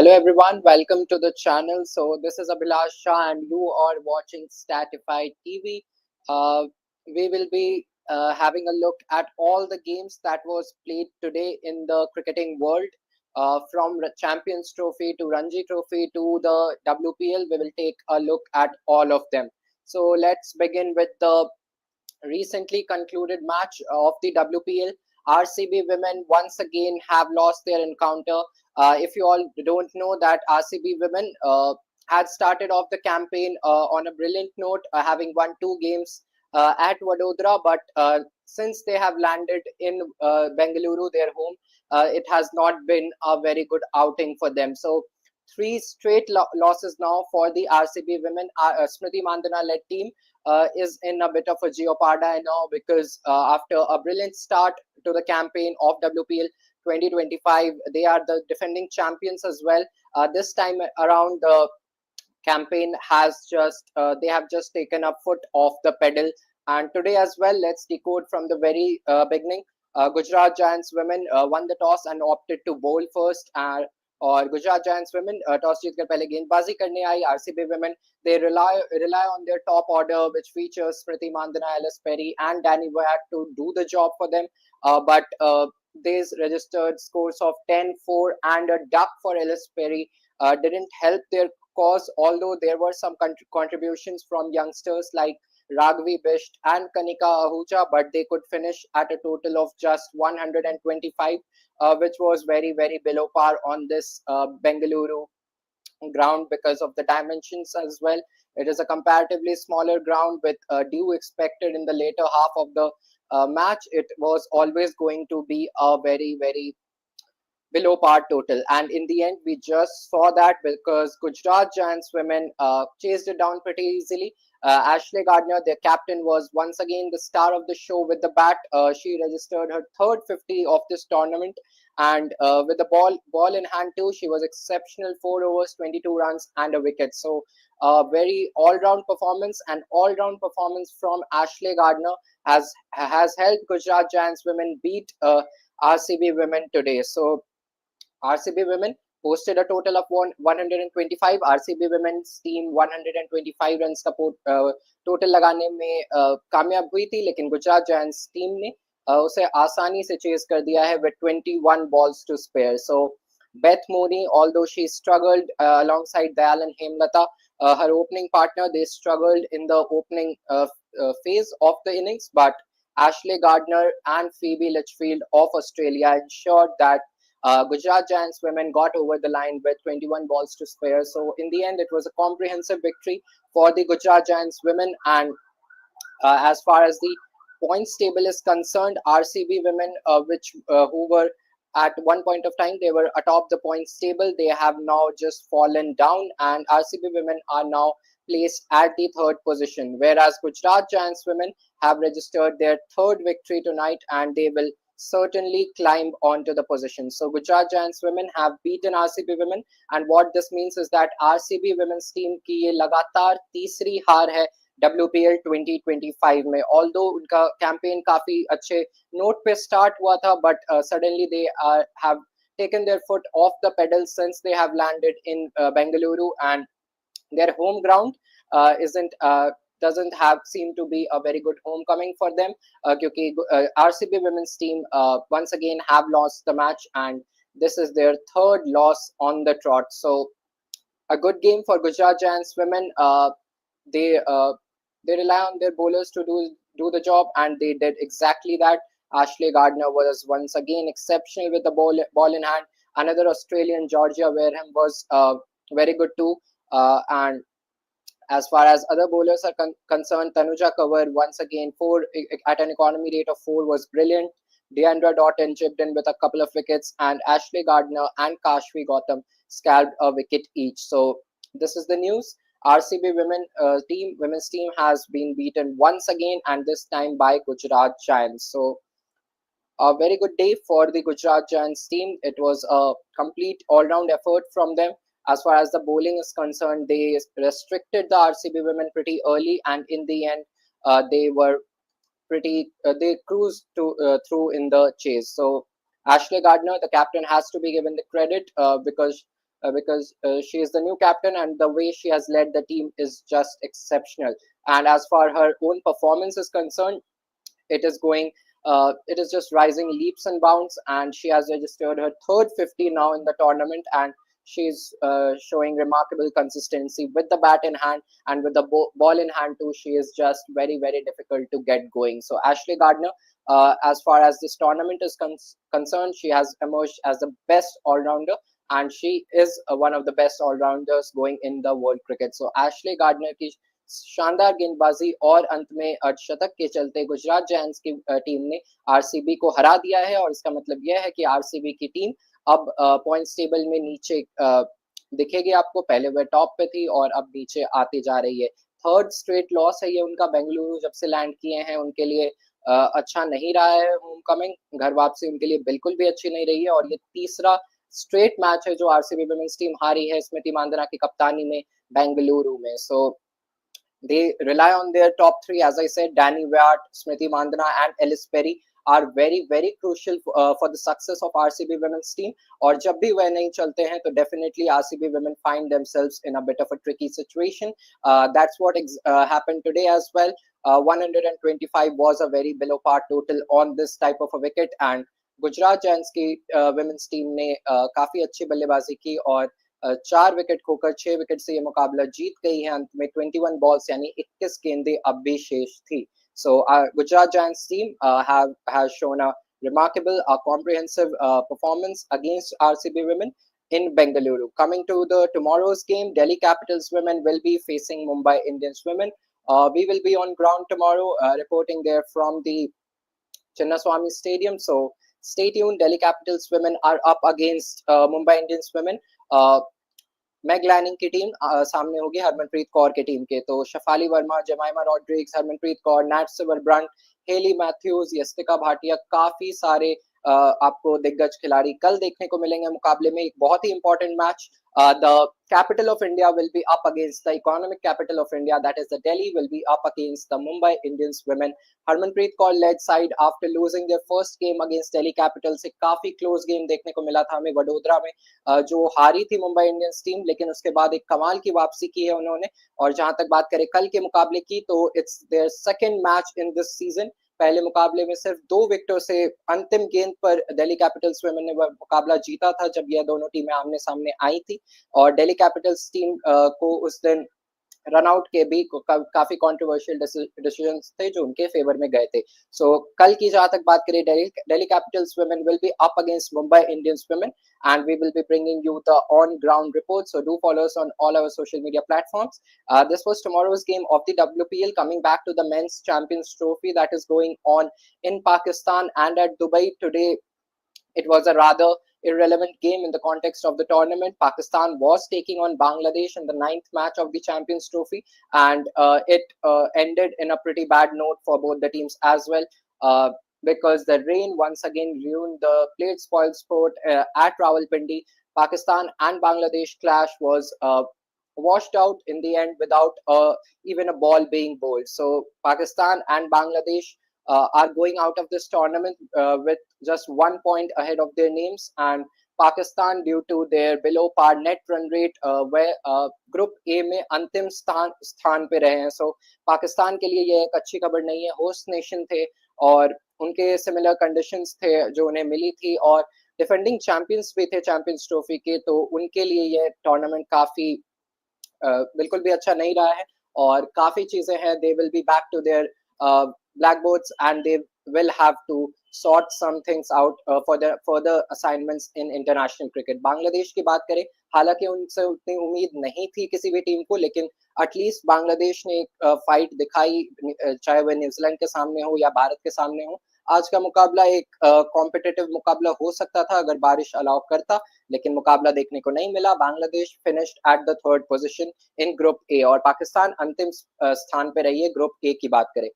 Hello everyone, welcome to the channel. So this is Abhilash and you are watching Statify TV. We will be having a look at all the games that was played today in the cricketing world, from Champions Trophy to Ranji Trophy to the WPL. We will take a look at all of them. So let's begin with the recently concluded match of the WPL. RCB women once again have lost their encounter. If you all don't know that RCB women had started off the campaign on a brilliant note, having won two games at Vadodara, but since they have landed in Bengaluru, their home, it has not been a very good outing for them. So three straight losses now for the RCB women. Smriti Mandana led team is in a bit of a jeopardy now because after a brilliant start to the campaign of WPL 2025, they are the defending champions as well. This time around, the campaign has just they have just taken a foot off the pedal, and today as well, let's decode from the very beginning. Gujarat Giants women won the toss and opted to bowl first, और Gujarat giants women toss जीतकर पहले गेंदबाजी करने आई. RCB women, they rely on their top order, which features Smriti Mandana, Alice Perry and Danny Wyatt to do the job for them, but these registered scores of 10-4 and a duck for Alice Perry didn't help their cause, although there were some contributions from youngsters like Raghavi Bisht and Kanika Ahuja, but they could finish at a total of just 125, which was very, very below par on this Bengaluru ground because of the dimensions as well. It is a comparatively smaller ground with dew expected in the later half of the match. It was always going to be a very, very below par total. And in the end, we just saw that because Gujarat Giants women chased it down pretty easily. Ashley Gardner, their captain, was once again the star of the show with the bat. She registered her third 50 of this tournament, and with the ball in hand too, she was exceptional. 4 overs, 22 runs, and a wicket. So, very all-round performance, and all-round performance from Ashley Gardner has helped Gujarat Giants women beat RCB women today. So RCB women posted a total of 125. RCB women's team 125 runs का total लगाने में कामयाब हुई थी, लेकिन Gujarat giants team ने उसे आसानी से चेज कर दिया है with 21 balls to spare. So Beth Mooney, although she struggled alongside Dayal and Hemlata, her opening partner, they struggled in the opening phase of the innings, but Ashley Gardner and Phoebe Litchfield of Australia ensured that Gujarat Giants women got over the line with 21 balls to spare. So in the end, it was a comprehensive victory for the Gujarat Giants women. And as far as the points table is concerned, RCB women, who were at one point of time, they were atop the points table. They have now just fallen down, and RCB women are now placed at the third position, whereas Gujarat Giants women have registered their third victory tonight, and they will certainly climb onto the position. So Gujarat Giants women have beaten RCB women, and what this means is that RCB women's team की ये लगातार तीसरी हार है WPL 2025 में. Although उनका campaign काफी अच्छे नोट पे स्टार्ट हुआ था, but suddenly they have taken their foot off the pedal since they have landed in Bengaluru, and their home ground isn't doesn't have seem to be a very good homecoming for them, क्योंकि RCB women's team once again have lost the match, and this is their third loss on the trot. So a good game for Gujarat Giants women. They they rely on their bowlers to do the job, and they did exactly that. Ashley Gardner was once again exceptional with the ball in hand. Another Australian, Georgia Wareham, was very good too. And as far as other bowlers are concerned, Tanuja Kaur once again at an economy rate of 4 was brilliant. Deandra Doughton chipped in with a couple of wickets, and Ashley Gardner and Kashvi Gautam scalped a wicket each. So this is the news. RCB women's team has been beaten once again, and this time by Gujarat Giants. So a very good day for the Gujarat Giants team. It was a complete all-round effort from them. As far as the bowling is concerned, they restricted the RCB women pretty early, and in the end, they were they cruised through in the chase. So Ashley Gardner, the captain, has to be given the credit because because she is the new captain, and the way she has led the team is just exceptional. And as far her own performance is concerned, it is going it is just rising leaps and bounds, and she has registered her third 50 now in the tournament, and she's showing remarkable consistency with the bat in hand, and with the ball in hand too. She is just very, very difficult to get going. So Ashley Gardner, as far as this tournament is concerned, she has emerged as the best all-rounder, and she is one of the best all-rounders going in the world cricket. So Ashley Gardner की शानदार गेंदबाजी और अंत में अर्धशतक के चलते Gujarat giants की टीम ने आरसीबी को हरा दिया है, और इसका मतलब यह है कि आरसीबी की टीम अब पॉइंट्स टेबल में नीचे दिखेगी आपको। पहले वह टॉप पे थी और अब नीचे आती जा रही है। थर्ड स्ट्रेट लॉस है ये उनका। बेंगलुरु जब से लैंड किए हैं उनके लिए अच्छा नहीं रहा है होम कमिंग। घर वापसी उनके लिए बिल्कुल भी अच्छी नहीं रही है, और ये तीसरा स्ट्रेट मैच है जो आरसीबी वुमेन्स टीम हारी है स्मृति मांदना की कप्तानी में बेंगलुरु में। सो they rely on their top three, as I said. Danny Wyatt, Smriti Mandana, and Ellis Perry are very, very crucial for the success of RCB women's team. और जब भी वह नहीं चलते हैं तो definitely RCB women find themselves in a bit of a tricky situation. That's what happened today as well. 125 was a very below par total on this type of a wicket, and Gujarat giants की women's team ने काफी अच्छी बल्लेबाजी की और 4 wicket खोकर 6 wicket से ये मुकाबला जीत गई है। अंत में 21 बॉल्स यानी 21 गेंदें अब भी शेष थी। So Gujarat Giants team has shown a remarkable, comprehensive performance against RCB women in Bengaluru. Coming to the tomorrow's game, Delhi Capitals women will be facing Mumbai Indians women. We will be on ground tomorrow, reporting there from the Chinnaswamy Stadium. So stay tuned. Delhi Capitals women are up against Mumbai Indians women. Meg Lanning की team सामने होगी हरमनप्रीत कौर की team के। तो Shafali Verma, Jemimah Rodrigues, Harmanpreet Kaur, Nat Sciver Brunt, Hayley Matthews, Yastika Bhatia, काफी सारे आपको दिग्गज खिलाड़ी कल देखने को मिलेंगे मुकाबले में। एक बहुत ही important match. The capital of India will be up against the economic capital of India, that is the Delhi, will be up against the Mumbai Indians women. Harmanpreet Kaur led side after losing their first game against Delhi Capitals। एक काफी close game देखने को मिला था हमें वडोदरा में, जो हारी थी मुंबई इंडियंस टीम, लेकिन उसके बाद एक कमाल की वापसी की है उन्होंने। और जहां तक बात करें कल के मुकाबले की, तो it's their second match in this season. पहले मुकाबले में सिर्फ 2 विकेटों से अंतिम गेंद पर दिल्ली कैपिटल्स वुमेन ने वह मुकाबला जीता था जब यह दोनों टीमें आमने सामने आई थी, और दिल्ली कैपिटल्स टीम को उस दिन रन आउट के भी काफी कंट्रोवर्शियल डिसीजंस थे जो उनके फेवर में गए थे। सो कल की जहां तक बात करें, Delhi Capitals women will be up against Mumbai Indians women, and we will be bringing you the on ground report. So do follow us on all our social media platforms. This was tomorrow's game of the WPL. Coming back to the men's champions trophy that is going on in Pakistan and at Dubai today, it was a rather irrelevant game in the context of the tournament. Pakistan was taking on Bangladesh in the 9th match of the Champions Trophy, and it ended in a pretty bad note for both the teams as well, because the rain once again ruined the played spoil sport at Rawalpindi. Pakistan and Bangladesh clash was washed out in the end without even a ball being bowled. So Pakistan and Bangladesh are going out of this tournament with just 1 point ahead of their names, and Pakistan, due to their below par net run rate, where group A में अंतिम स्थान पे रहे हैं। सो पाकिस्तान के लिए ये एक अच्छी खबर नहीं है। होस्ट नेशन थे और उनके सिमिलर कंडीशंस थे जो उन्हें मिली थी, और डिफेंडिंग चैंपियंस भी थे चैंपियंस ट्रॉफी के, तो उनके लिए ये टूर्नामेंट काफी बिल्कुल भी अच्छा नहीं रहा है, और काफी चीजें हैं। They will be back to their blackboards, and they will have to sort some things out for the further assignments in international cricket. Bangladesh की बात करें, हालांकि उनसे उतनी उम्मीद नहीं थी किसी भी टीम को, लेकिन एटलीस्ट बांग्लादेश ने एक फाइट दिखाई, चाहे वह न्यूजीलैंड के सामने हो या भारत के सामने हो। आज का मुकाबला एक कॉम्पिटिटिव मुकाबला हो सकता था अगर बारिश अलाउ करता, लेकिन मुकाबला देखने को नहीं मिला। Bangladesh finished at the 3rd position in group A, और पाकिस्तान अंतिम स्थान पे रही है ग्रुप ए की बात करें।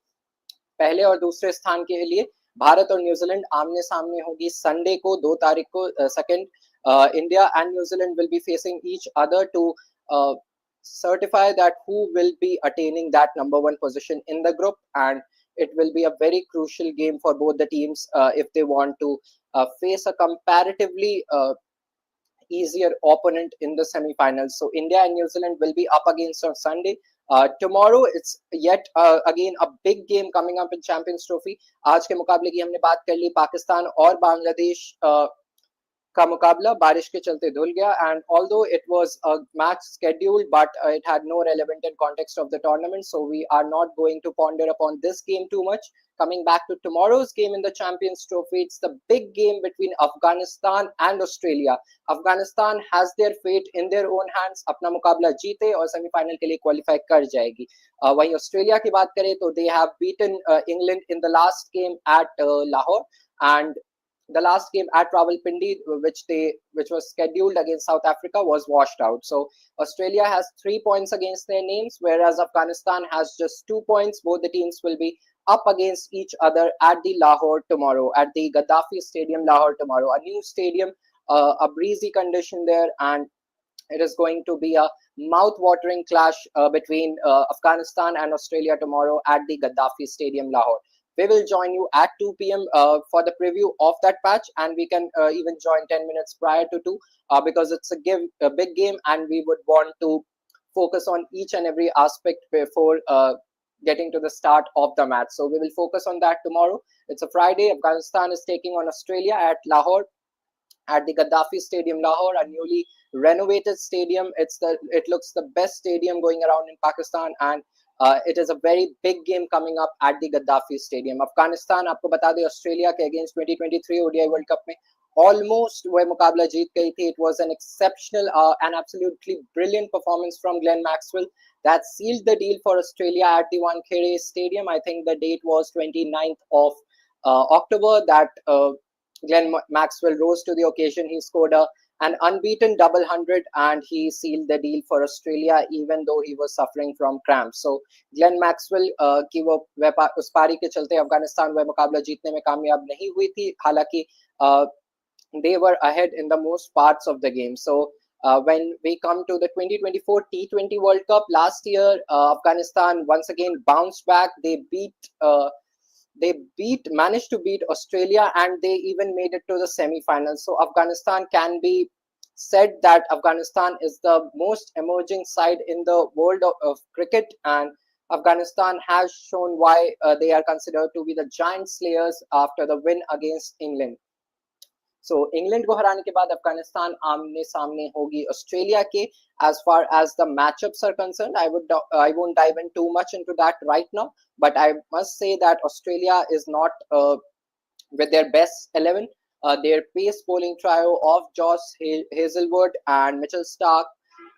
पहले और दूसरे स्थान के लिए भारत और न्यूजीलैंड आमने सामने होगी संडे को 2 तारीख को। Second, India and New Zealand will be facing each other to certify that who will be attaining that number 1 position in the group, and it will be a very crucial game for both the teams if they want to face a comparatively easier opponent in the semi-finals. So India and New Zealand will be up against on Sunday. Tomorrow it's yet again a big game coming up in Champions Trophy. आज के मुकाबले की हमने बात कर ली, पाकिस्तान और बांग्लादेश का मुकाबला बारिश के चलते धुल गया, and although it was a match scheduled, but it had no relevant in context of the tournament, so we are not going to ponder upon this game too much. Coming back to tomorrow's game in the Champions Trophy, it's the big game between Afghanistan and Australia. Afghanistan has their fate in their own hands. अपना मुकाबला जीते और semifinal के लिए qualify कर जाएगी. वहीं Australia की बात करें तो they have beaten England in the last game at Lahore, and the last game at Rawalpindi, which was scheduled against South Africa, was washed out. So Australia has 3 points against their names, whereas Afghanistan has just 2 points. Both the teams will be up against each other at the Lahore tomorrow, at the Gaddafi Stadium, Lahore tomorrow. A new stadium, a breezy condition there, and it is going to be a mouth-watering clash between Afghanistan and Australia tomorrow at the Gaddafi Stadium, Lahore. We will join you at 2 p.m. For the preview of that match, and we can even join 10 minutes prior to 2 because it's a big game, and we would want to focus on each and every aspect before getting to the start of the match. So we will focus on that tomorrow. It's a Friday. Afghanistan is taking on Australia at Lahore, at the Gaddafi Stadium, Lahore, a newly renovated stadium. It looks the best stadium going around in Pakistan, and it is a very big game coming up at the Gaddafi Stadium. Afghanistan, आपको बता दें, Australia के against 2023 ODI World Cup में almost वह मुकाबला जीत गई थी. It was an exceptional and absolutely brilliant performance from Glenn Maxwell that sealed the deal for Australia at the Wankhede Stadium. I think the date was 29th of October that Glenn Maxwell rose to the occasion. He scored an unbeaten double hundred, and he sealed the deal for Australia even though he was suffering from cramps. So Glenn Maxwell की वो उस पारी के चलते अफगानिस्तान वह मुकाबला जीतने में कामयाब नहीं हुई थी, हालांकि they were ahead in the most parts of the game. So when we come to the 2024 T20 World Cup, last year Afghanistan once again bounced back. Managed to beat Australia, and they even made it to the semi-finals. So Afghanistan can be said that Afghanistan is the most emerging side in the world of cricket, and Afghanistan has shown why they are considered to be the giant slayers after the win against England. So England को हराने के बाद अफगानिस्तान आमने सामने होगी Australia के. As far as the matchups are concerned, I won't dive in too much into that right now, but I must say that Australia is not with their best 11. Their pace bowling trio of Josh Hazelwood and Mitchell Starc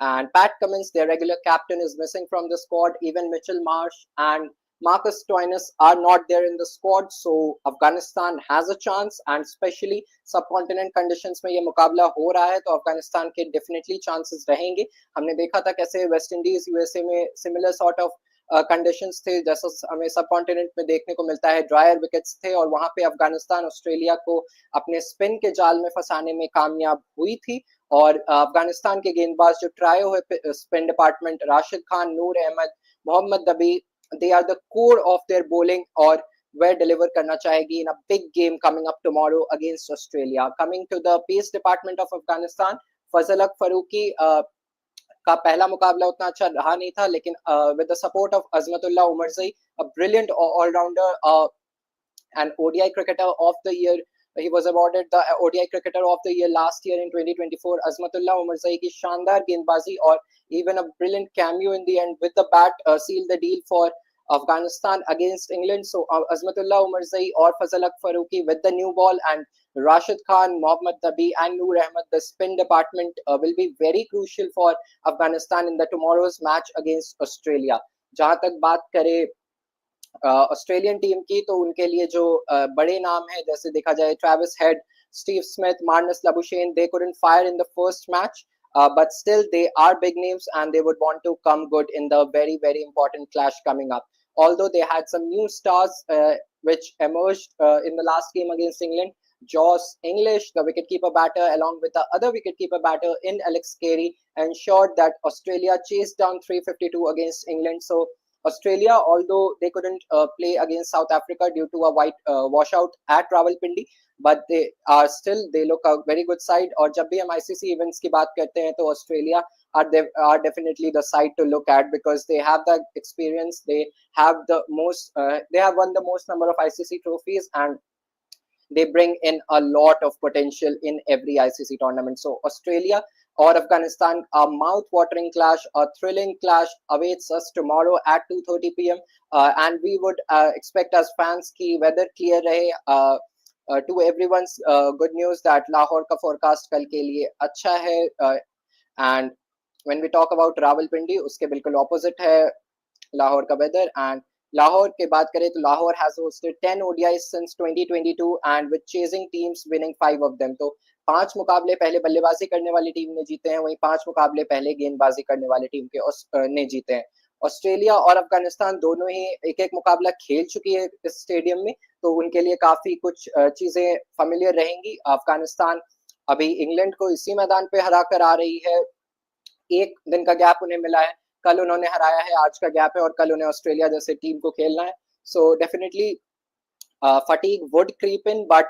and Pat Cummins, their regular captain, is missing from the squad. Even Mitchell Marsh and Marcus Stoinis are not there in the squad, so Afghanistan has a chance, and especially subcontinent conditions में ये मुकाबला हो रहा है तो अफगानिस्तान के definitely chances रहेंगे. हमने देखा था कैसे वेस्ट इंडीज यूएसए में similar sort of कंडीशंस थे जैसा हमें सब कॉन्टिनेंट में देखने को मिलता है. ड्रायर विकेट्स थे और वहां पे अफगानिस्तान ऑस्ट्रेलिया को अपने स्पिन के जाल में फंसाने में कामयाब हुई थी. और अफगानिस्तान के गेंदबाज जो ट्रायो है स्पिन डिपार्टमेंट, राशिद खान, नूर अहमद, मोहम्मद दबी, they are the core of their bowling और वह deliver करना चाहेगी in a big game coming up tomorrow against Australia. Coming to the pace department of Afghanistan, फजल हक फरूकी का पहला मुकाबला उतना अच्छा रहा नहीं था, लेकिन with the support of Azmatullah Omarzai, a brilliant all-rounder and ODI cricketer of the year. He was awarded the ODI cricketer of the year last year in 2024. Azmatullah Umarzai की शानदार गेंदबाजी और even a brilliant cameo in the end with the bat sealed the deal for Afghanistan against England. So Azmatullah Umarzai or Fazal Haq Farooqi with the new ball, and Rashid Khan, Mohammad Dabi and Noor Ahmed, the spin department will be very crucial for Afghanistan in the tomorrow's match against Australia. जहाँ तक बात करें Australian team की तो उनके लिए जो बड़े नाम है जैसे देखा जाए Travis head, Steve Smith, Marnus Labuschagne, they couldn't fire in the first match, but still they are big names and they would want to come good in the very, very important clash coming up. Although they had some new stars which emerged in the last game against England. Josh English, the wicketkeeper batter, along with the other wicketkeeper batter in Alex Carey, ensured that Australia chased down 352 against England. So Australia, although they couldn't play against South Africa due to a white washout at Rawalpindi, but they look a very good side. और जब भी हम ICC events की बात करते हैं तो Australia are definitely the side to look at because they have the experience. They have won the most number of ICC trophies, and they bring in a lot of potential in every ICC tournament. So Australia or Afghanistan, a mouth-watering clash, a thrilling clash awaits us tomorrow at 2:30 p.m. And we would expect as fans ki weather clear rahe. To everyone's good news that Lahore ka forecast kal ke liye अच्छा है. And when we talk about Rawalpindi, उसके बिल्कुल opposite है लाहौर का weather. And Lahore की बात करें तो Lahore has hosted 10 ODIs since 2022 and with chasing teams winning 5 of them. तो 5 मुकाबले पहले बल्लेबाजी करने वाली टीम ने जीते हैं, वहीं 5 मुकाबले पहले गेंदबाजी करने वाली टीम के ने जीते हैं. ऑस्ट्रेलिया और अफगानिस्तान दोनों ही एक एक मुकाबला खेल चुकी है इस स्टेडियम में, तो उनके लिए काफी कुछ चीजें फेमिलियर रहेंगी. अफगानिस्तान अभी इंग्लैंड को इसी मैदान पे हरा कर आ रही है. एक दिन का गैप उन्हें मिला है, कल उन्होंने हराया है, आज का गैप है, और कल उन्हें ऑस्ट्रेलिया जैसे टीम को खेलना है. So definitely fatigue would creep in, but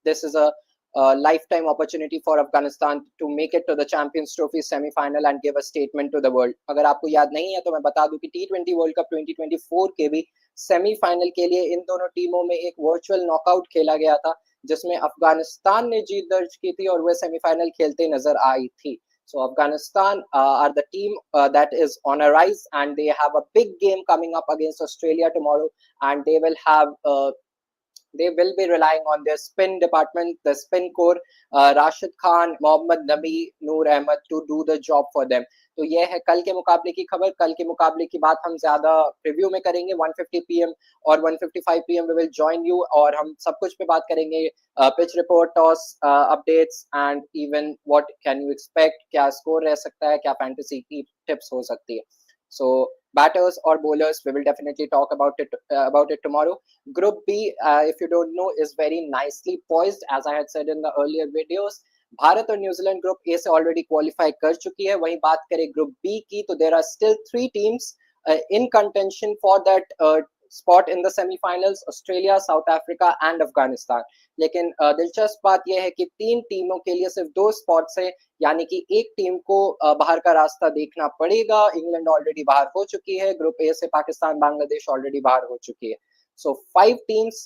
this is a lifetime opportunity for Afghanistan to make it to the Champions Trophy semi-final and give a statement to the world. अगर आपको याद नहीं है तो मैं बता दूं कि T20 वर्ल्ड कप 2024 के भी सेमीफाइनल के लिए इन दोनों टीमों में एक वर्चुअल नॉकआउट खेला गया था, जिसमें अफगानिस्तान ने जीत दर्ज की थी और वह सेमीफाइनल खेलते नजर आई थी. So Afghanistan are the team that is on a rise, and they have a big game coming up against Australia tomorrow, and they will be relying on their spin department, the spin core, Rashid Khan, Mohammad Nabi, Noor Ahmed to do the job for them. तो ये है कल के मुकाबले की खबर. कल के मुकाबले की बात हम ज्यादा प्रीव्यू में करेंगे 1:50 PM और 1:55 PM we will join you, और हम सब कुछ पे बात करेंगे, pitch report, toss updates, and even what can you expect, क्या स्कोर रह सकता है, क्या फैंटेसी की टिप्स हो सकती है. So batters or bowlers, we will definitely talk about it tomorrow. Group B, if you don't know, is very nicely poised, as I had said in the earlier videos. Bharat और New Zealand group A से already qualify कर चुकी है. वहीं बात करें group B की तो there are still 3 teams in contention for that spot in the semi-finals, Australia, South Africa and Afghanistan. लेकिन दिलचस्प बात यह है कि 3 टीमों के लिए सिर्फ 2 स्पॉट्स है, यानी कि एक टीम को बाहर का रास्ता देखना पड़ेगा. इंग्लैंड ऑलरेडी बाहर हो चुकी है, ग्रुप ए से पाकिस्तान, बांग्लादेश ऑलरेडी बाहर हो चुकी है. So 5 teams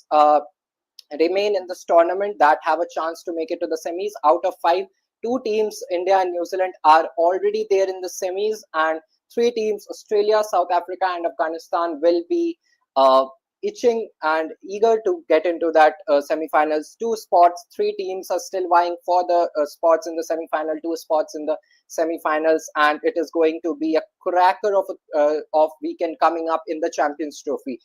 remain in this tournament that have a chance to make it to the semis. Out of 5, 2 teams, India and New Zealand, are already there in the semis, and 3 teams, Australia, South Africa and Afghanistan, will be itching and eager to get into that semi-finals. 2 spots, 3 teams are still vying for the spots in the semi-final, 2 spots in the semi-finals, and it is going to be a cracker of weekend coming up in the Champions Trophy.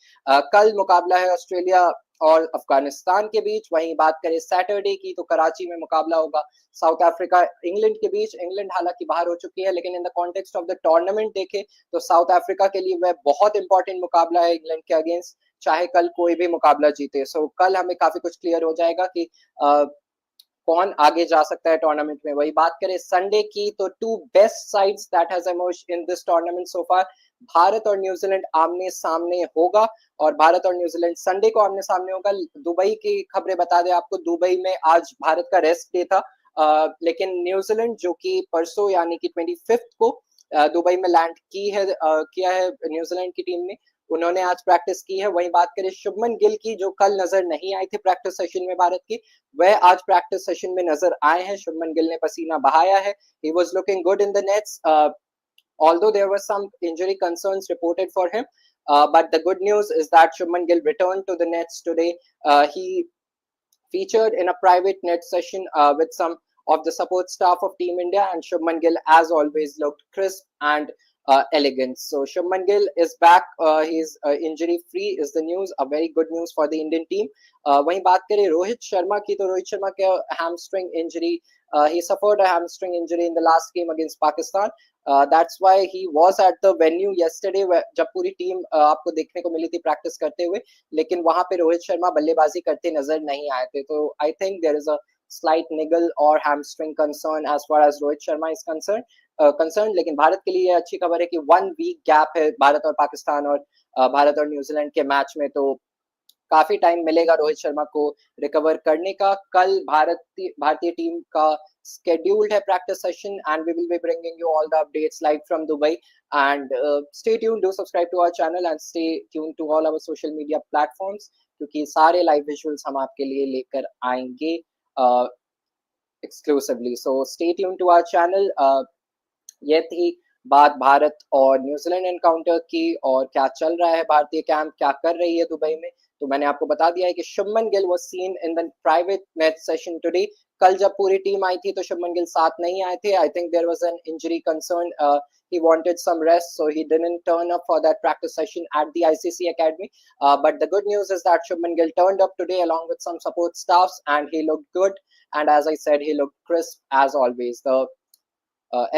कल मुकाबला है Australia और अफगानिस्तान के बीच. वहीं बात करें Saturday की तो कराची में मुकाबला होगा साउथ अफ्रीका इंग्लैंड के बीच. इंग्लैंड हालांकि बाहर हो चुकी है, लेकिन in the context of the tournament देखें तो साउथ अफ्रीका के लिए वह बहुत इंपॉर्टेंट मुकाबला है इंग्लैंड के अगेंस्ट, चाहे कल कोई भी मुकाबला जीते. सो कल हमें काफी कुछ क्लियर हो जाएगा कि कौन आगे जा सकता है टूर्नामेंट में. वही बात करें संडे की तो 2 best sides that has emerged in this tournament so far. Bharat और न्यूजीलैंड आमने सामने होगा, और भारत और न्यूजीलैंड संडे को आमने सामने होगा. दुबई की खबरें बता दें आपको, दुबई में आज भारत का रेस्ट डे था, लेकिन न्यूजीलैंड जो कि परसों यानी कि 25 को दुबई में लैंड किया है न्यूजीलैंड की टीम ने, उन्होंने आज प्रैक्टिस की है. वहीं बात करें शुभमन गिल की, जो कल नजर नहीं आई थी प्रैक्टिस सेशन में भारत की, वह आज प्रैक्टिस सेशन में नजर आए हैं. शुभमन गिल ने पसीना बहाया है. He was looking good in the nets, although there were some injury concerns reported for him, but the good news is that Shubman Gill returned to the nets today. He featured in a private net session with some of the support staff of Team India, and Shubman Gill, as always, looked crisp and elegant. So Shubman Gill is back. He's injury free is the news, a very good news for the Indian team. वहीं बात करें रोहित शर्मा की तो रोहित शर्मा के hamstring injury, he suffered a hamstring injury in the last game against Pakistan. That's why he was at the venue yesterday, जब पूरी team आपको देखने को मिली थी प्रैक्टिस करते हुए, लेकिन वहां पे रोहित शर्मा बल्लेबाजी करते नजर नहीं आए थे. तो I think there is a slight niggle or hamstring concern as far as Rohit Sharma is concerned. Concern, लेकिन भारत के लिए अच्छी खबर है कि 1 वीक गैप है भारत और पाकिस्तान और भारत और न्यूजीलैंड के मैच में, तो काफी टाइम मिलेगा रोहित शर्मा को रिकवर करने का। कल भारतीय टीम का scheduled है practice session, and we will be bringing you all the updates live from Dubai. And stay tune, do subscribe to our channel and stay tune to all our social media platforms, क्योंकि सारे live visuals हम आपके लिए लेकर आएंगे exclusively. So stay tune to our channel. ये थी बात भारत और न्यूजीलैंड एनकाउंटर की, और क्या चल रहा है, भारतीय कैंप क्या कर रही है दुबई में। तो मैंने आपको बता दिया है कि Shubman Gill was seen in the private match session today. कल जब पूरी टीम आई थी तो शुभमन गिल साथ नहीं आए थे। I think there was an injury concern, he wanted some rest, so he didn't turn up for that practice session at the ICC academy. But the good news is that Shubman Gill turned up today along with some support staffs, and he looked good. And as I said, he looked crisp as always. The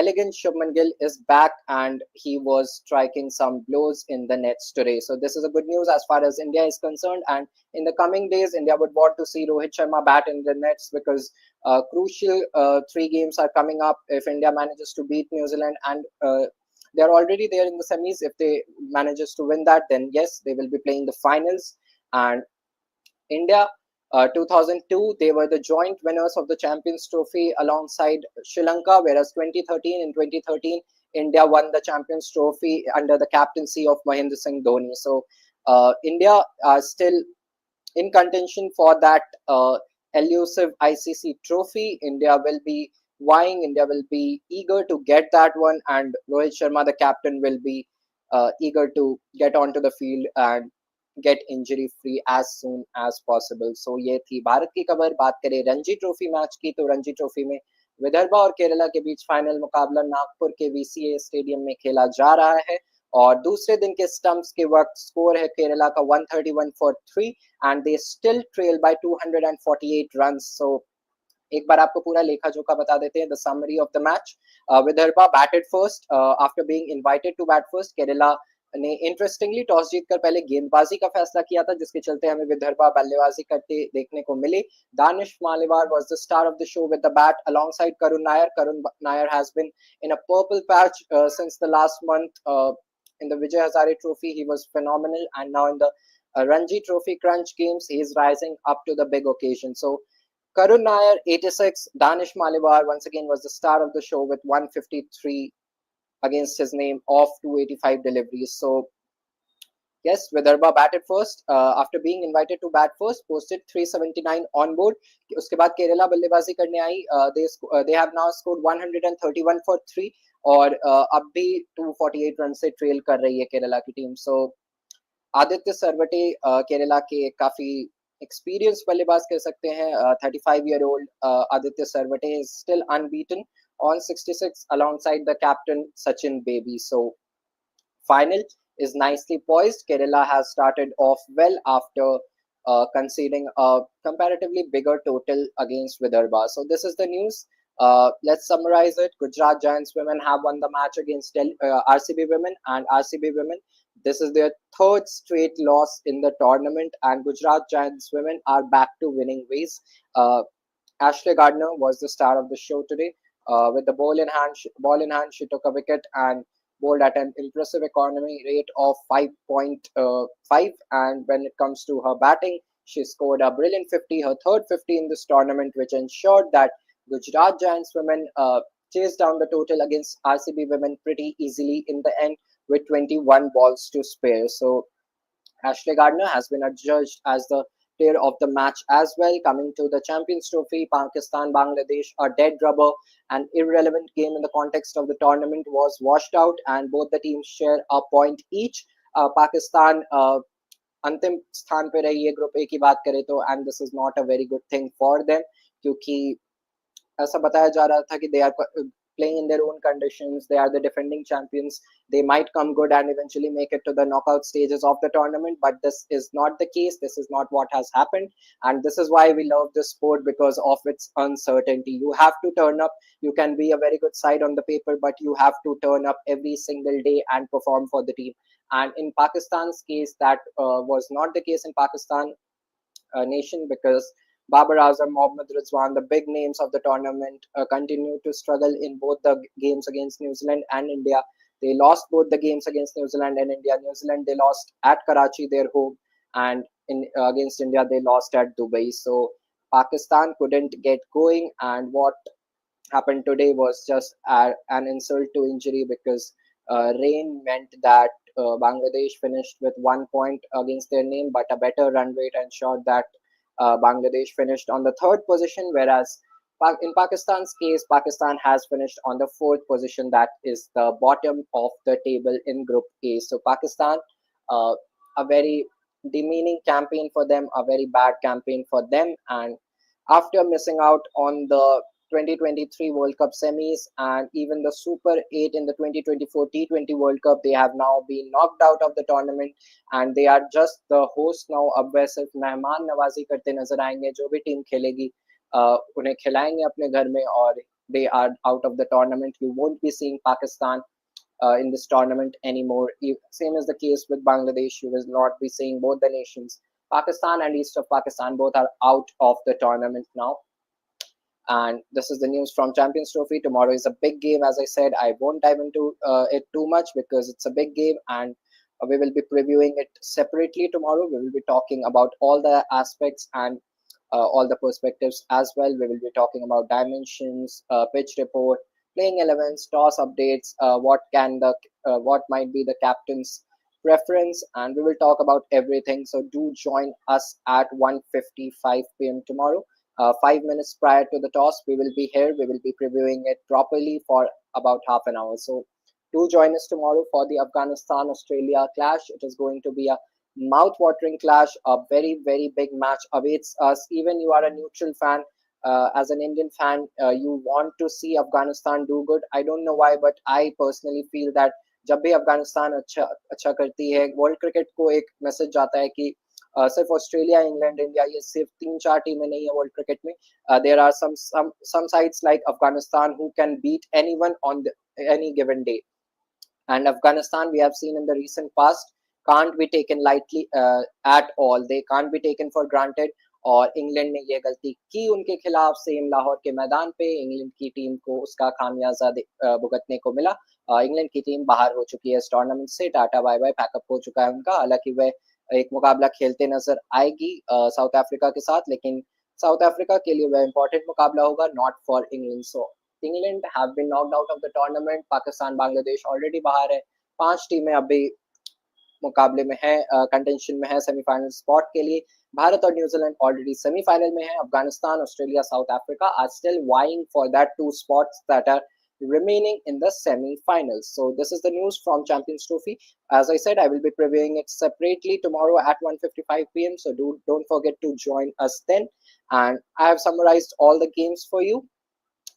elegant Shubman Gill is back, and he was striking some blows in the nets today. So this is a good news as far as India is concerned. And in the coming days, India would want to see Rohit Sharma bat in the nets, because crucial 3 games are coming up if India manages to beat New Zealand, and they're already there in the semis. If they manages to win that, then yes, they will be playing the finals. And India, 2002, they were the joint winners of the Champions Trophy alongside Sri Lanka, whereas 2013, India won the Champions Trophy under the captaincy of Mahendra Singh Dhoni. So India are still in contention for that elusive ICC trophy. India will be vying, India will be eager to get that one, and Rohit Sharma, the captain, will be eager to get onto the field and get injury free as soon as possible. So ये थी भारत की खबर। बात करें Ranji trophy match की, तो Ranji trophy में विदर्भा और केरला के बीच फाइनल मुकाबला नागपुर के VCA स्टेडियम में खेला जा रहा है, और दूसरे दिन के स्टंप्स के वक्त स्कोर है केरला का 131 for 3, and they still trail by 248 runs. So एक बार आपको पूरा लेखा जोखा बता देते हैं, the summary of the match. Vidarbha batted first after being invited to bat first. Kerala ने इंटरेस्टिंगली टॉस जीतकर पहले गेंदबाजी का फैसला किया था, जिसके चलते हमें विदर्भा बल्लेबाजी करते देखने को मिले। Danish मालिवार was the star of the show with the bat alongside Karun Nair. Karun Nair has been in a purple patch since the last month. In the Vijay Hazare Trophy, he was phenomenal, and now in the Ranji Trophy crunch games, he is rising up to the big occasion. So Karun Nair 86, Danish Maliwar once again was the star of the show with 153 against his name of 285 deliveries. So yes, Vidarbha batted first after being invited to bat first, posted 379 on board. उसके बाद केरला बल्लेबाजी करने आई। They have now scored 131 for 3, और अब भी 248 run से trail कर रही है केरला की टीम। सो आदित्य सरवटे केरला के काफी एक्सपीरियंस बल्लेबाज कह सकते हैं। 35-year-old Aditya Sarvate is still unbeaten on 66 alongside the captain Sachin Baby. So final is nicely poised. Kerala has started off well after conceding a comparatively bigger total against Vidarbha. So this is the news. Let's summarize it. Gujarat Giants women have won the match against RCB Women, and RCB Women, this is their third straight loss in the tournament, and Gujarat Giants women are back to winning ways. Ashley Gardner was the star of the show today. With the ball in hand, she took a wicket and bowled at an impressive economy rate of 5.5. And when it comes to her batting, she scored a brilliant 50, her third 50 in this tournament, which ensured that Gujarat Giants women chased down the total against RCB women pretty easily in the end with 21 balls to spare. So Ashley Gardner has been adjudged as the player of the match as well. Coming to the Champions Trophy, Pakistan Bangladesh, a dead rubber, an irrelevant game in the context of the tournament, was washed out, and both the teams share a point each. Pakistan अंतिम स्थान पे रही है group A की बात करें तो, and this is not a very good thing for them, क्योंकि ऐसा बताया जा रहा था कि they are playing in their own conditions, they are the defending champions, they might come good and eventually make it to the knockout stages of the tournament, but this is not the case. This is not what has happened, and this is why we love this sport, because of its uncertainty. You have to turn up. You can be a very good side on the paper, but you have to turn up every single day and perform for the team. And in Pakistan's case, that was not the case in Pakistan nation, because Babar Azam, Mohammad Rizwan, the big names of the tournament, continue to struggle in both the games against New Zealand and India. They lost both the games against New Zealand and India. New Zealand they lost at Karachi, their home, and in against India they lost at Dubai. So Pakistan couldn't get going, and what happened today was just an insult to injury because rain meant that Bangladesh finished with 1 point against their name, but a better run rate ensured that Bangladesh finished on the third position, whereas in Pakistan's case, Pakistan has finished on the fourth position, that is the bottom of the table in Group A. So Pakistan, uh, a very demeaning campaign for them, a very bad campaign for them, and after missing out on the 2023 World Cup semis and even the Super 8 in the 2024 T20 World Cup, they have now been knocked out of the tournament and they are just the host now. अब वह सिर्फ मेहमान नवाजी करते नजर आएंगे, जो भी टीम खेलेगी उन्हें खिलाएंगे अपने घर में, और they are out of the tournament. You won't be seeing Pakistan in this tournament anymore. Same is the case with Bangladesh. You will not be seeing both the nations. Pakistan and East of Pakistan both are out of the tournament now. And this is the news from Champions Trophy. Tomorrow is a big game. As I said, I won't dive into it too much because it's a big game, and we will be previewing it separately tomorrow. We will be talking about all the aspects and all the perspectives as well. We will be talking about dimensions, pitch report, playing 11s, toss updates, what might be the captain's preference, and we will talk about everything. So do join us at 1:55 p.m. tomorrow. 5 minutes prior to the toss, we will be here. We will be previewing it properly for about half an hour. So do join us tomorrow for the Afghanistan Australia clash. It is going to be a mouth-watering clash. A very very big match awaits us. Even you are a neutral fan. As an Indian fan, you want to see Afghanistan do good. I don't know why, but I personally feel that जब भी अफगानिस्तान अच्छा अच्छा करती है, world cricket को एक message जाता है कि सिर्फ ऑस्ट्रेलिया, इंग्लैंड, इंडिया, ये सिर्फ 3-4 टीमें नहीं है वर्ल्ड क्रिकेट में. There are some sides like Afghanistan who can beat anyone on any given day. And Afghanistan, we have seen in the recent past, can't be taken lightly at all. They can't be taken for granted. और England ने ये गलती की उनके खिलाफ, same Lahore के मैदान पे इंग्लैंड की टीम को उसका खामियाजा भुगतने को मिला. इंग्लैंड की टीम बाहर हो चुकी है इस टूर्नामेंट से. टाटा बाय बाय, पैकअप हो चुका है उनका. हालांकि वह एक मुकाबला खेलते नजर आएगी साउथ अफ्रीका के साथ, लेकिन साउथ अफ्रीका के लिए वह इंपॉर्टेंट मुकाबला होगा, not for England. So England have been knocked out of the tournament. Pakistan, Bangladesh already बाहर है. 5 टीमें अभी मुकाबले में है, कंटेंशन में है सेमीफाइनल स्पॉट के लिए. भारत और न्यूजीलैंड ऑलरेडी सेमीफाइनल में है. Afghanistan, Australia, South Africa are still vying for that 2 spots that are remaining in the semi-finals. So this is the news from Champions Trophy. As I said, I will be previewing it separately tomorrow at 1:55 p.m. So don't forget to join us then. And I have summarized all the games for you,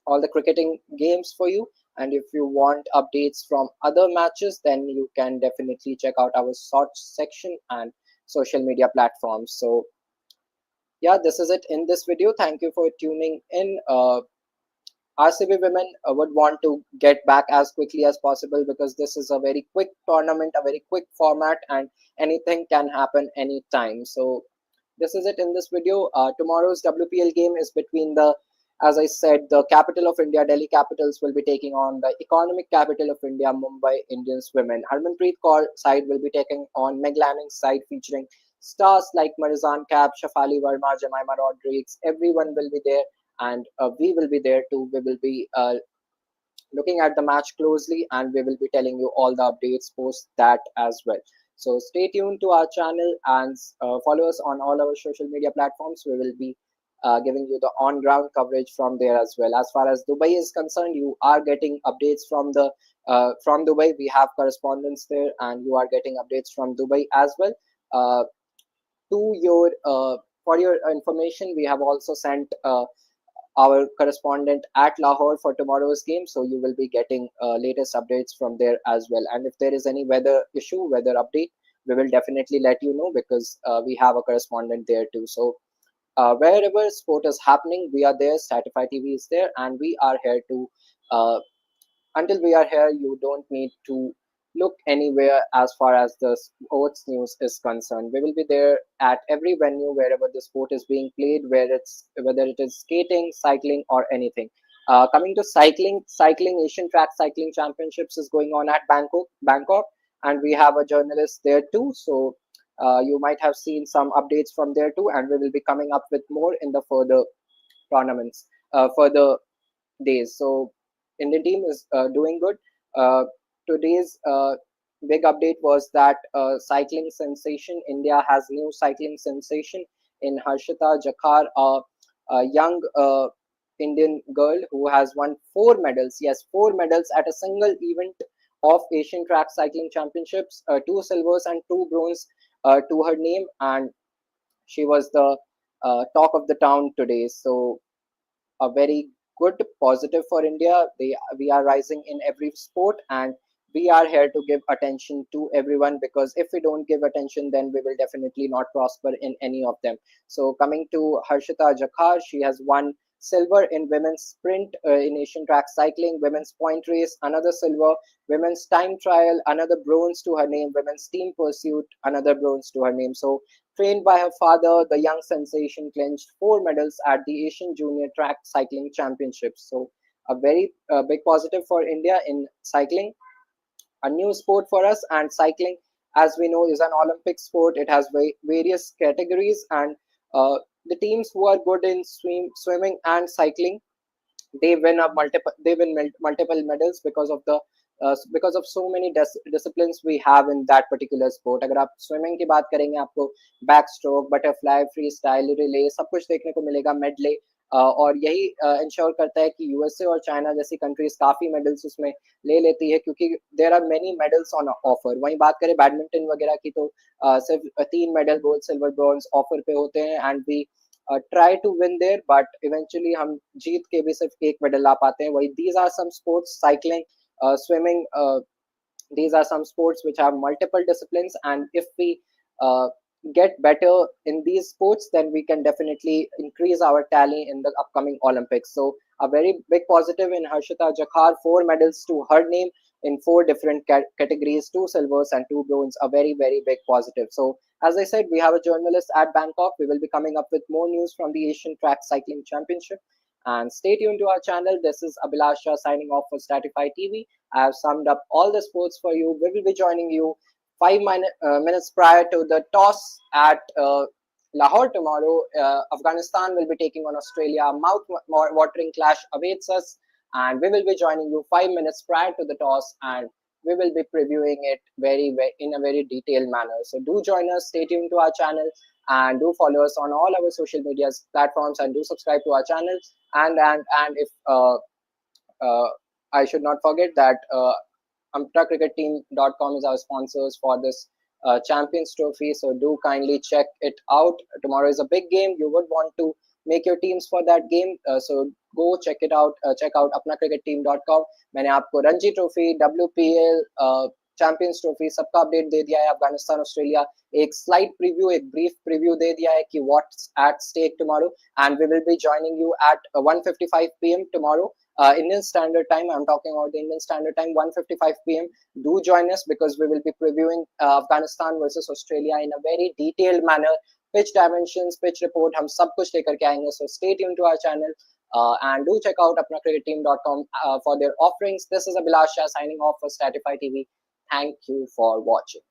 all the cricketing games for you. And if you want updates from other matches, then you can definitely check out our shorts section and social media platforms. So yeah, this is it in this video. Thank you for tuning in. RCB Women would want to get back as quickly as possible because this is a very quick tournament, a very quick format, and anything can happen anytime. So this is it in this video. Tomorrow's WPL game is between as I said, the capital of India, Delhi Capitals, will be taking on the economic capital of India, Mumbai Indians Women. Harmanpreet Kaur side will be taking on Meg Lanning's side, featuring stars like Marizan Kapp, Shafali Verma, Jemima Rodriguez. Everyone will be there, and we will be there too. We will be looking at the match closely, and we will be telling you all the updates post that as well. So stay tuned to our channel and follow us on all our social media platforms. We will be giving you the on-ground coverage from there as well. As far as Dubai is concerned, you are getting updates from Dubai. We have correspondents there, and you are getting updates from Dubai as well. To your For your information, we have also sent our correspondent at Lahore for tomorrow's game, so you will be getting latest updates from there as well. And if there is any weather issue, weather update, we will definitely let you know because we have a correspondent there too. So wherever sport is happening, we are there. Statify TV is there, and we are here to. Until we are here, you don't need to look anywhere as far as the sports news is concerned. We will be there at every venue wherever the sport is being played, whether it is skating, cycling, or anything. Coming to cycling Asian Track Cycling Championships is going on at Bangkok, and we have a journalist there too. So you might have seen some updates from there too, and we will be coming up with more in the further tournaments, further days. So Indian team is doing good. Today's big update was that cycling sensation. India has new cycling sensation in Harshita Jakhar, a young Indian girl who has won 4 medals. Yes, 4 medals at a single event of Asian Track Cycling Championships. 2 silvers and 2 bronze to her name, and she was the talk of the town today. So a very good positive for India. We are rising in every sport, and we are here to give attention to everyone, because if we don't give attention, then we will definitely not prosper in any of them. So coming to Harshita Jakhar, she has won silver in women's sprint in Asian Track Cycling, women's point race, another silver, women's time trial, another bronze to her name, women's team pursuit, another bronze to her name. So trained by her father, the young sensation clinched 4 medals at the Asian Junior Track Cycling Championships. So, a very big positive for India in cycling, a new sport for us. And cycling, as we know, is an Olympic sport. It has various categories, and the teams who are good in swimming and cycling, they win multiple medals because of so many disciplines we have in that particular sport. अगर आप swimming की बात करेंगे, आपको back stroke, butterfly, free style, relay सब कुछ देखने को मिलेगा, मेडले, और यही इंश्योर करता है कि यूएसए और चाइना जैसी कंट्रीज काफी मेडल्स उसमें ले लेती है, क्योंकि there are many medals on offer. वहीं बात करें बैडमिंटन वगैरह की, तो सिर्फ 3 medal, gold, silver, bronze offer पे होते हैं, and we try to win there, but eventually हम जीत के भी सिर्फ 1 मेडल ला पाते हैं. वही these are some sports, cycling, swimming, these are some sports which have multiple disciplines, and if we get better in these sports, then we can definitely increase our tally in the upcoming Olympics. So a very big positive in Harshita Jakhar, 4 medals to her name in 4 different categories, 2 silvers and 2 bronze, a very, very big positive. So as I said, we have a journalist at Bangkok. We will be coming up with more news from the Asian Track Cycling Championship. And stay tuned to our channel. This is Abhilash signing off for Statify TV. I have summed up all the sports for you. We will be joining you 5 minutes prior to the toss at Lahore tomorrow. Afghanistan will be taking on Australia. Mouth-watering clash awaits us, and we will be joining you 5 minutes prior to the toss, and we will be previewing it in a very detailed manner. So do join us. Stay tuned to our channel, and do follow us on all our social media platforms, and do subscribe to our channel. And if I should not forget that UmpTaCricketTeam.com is our sponsors for this Champions Trophy. So do kindly check it out. Tomorrow is a big game. You would want to make your teams for that game. So go check it out. Check out UpnaCricketTeam.com. मैंने आपको Ranji trophy, WPL, champions trophy सबका update दे दिया है. Afghanistan Australia एक slide preview, एक brief preview दे दिया है कि what's at stake tomorrow, and we will be joining you at 1:55 p.m. tomorrow, Indian Standard Time. I'm talking about the Indian Standard Time, 1:55 p.m. Do join us, because we will be previewing Afghanistan versus Australia in a very detailed manner. Pitch dimensions, pitch report, हम सब कुछ लेकर के आएंगे. So stay tuned to our channel. And do check out UpnaCricketTeam.com for their offerings. This is Abhilash signing off for Statify TV. Thank you for watching.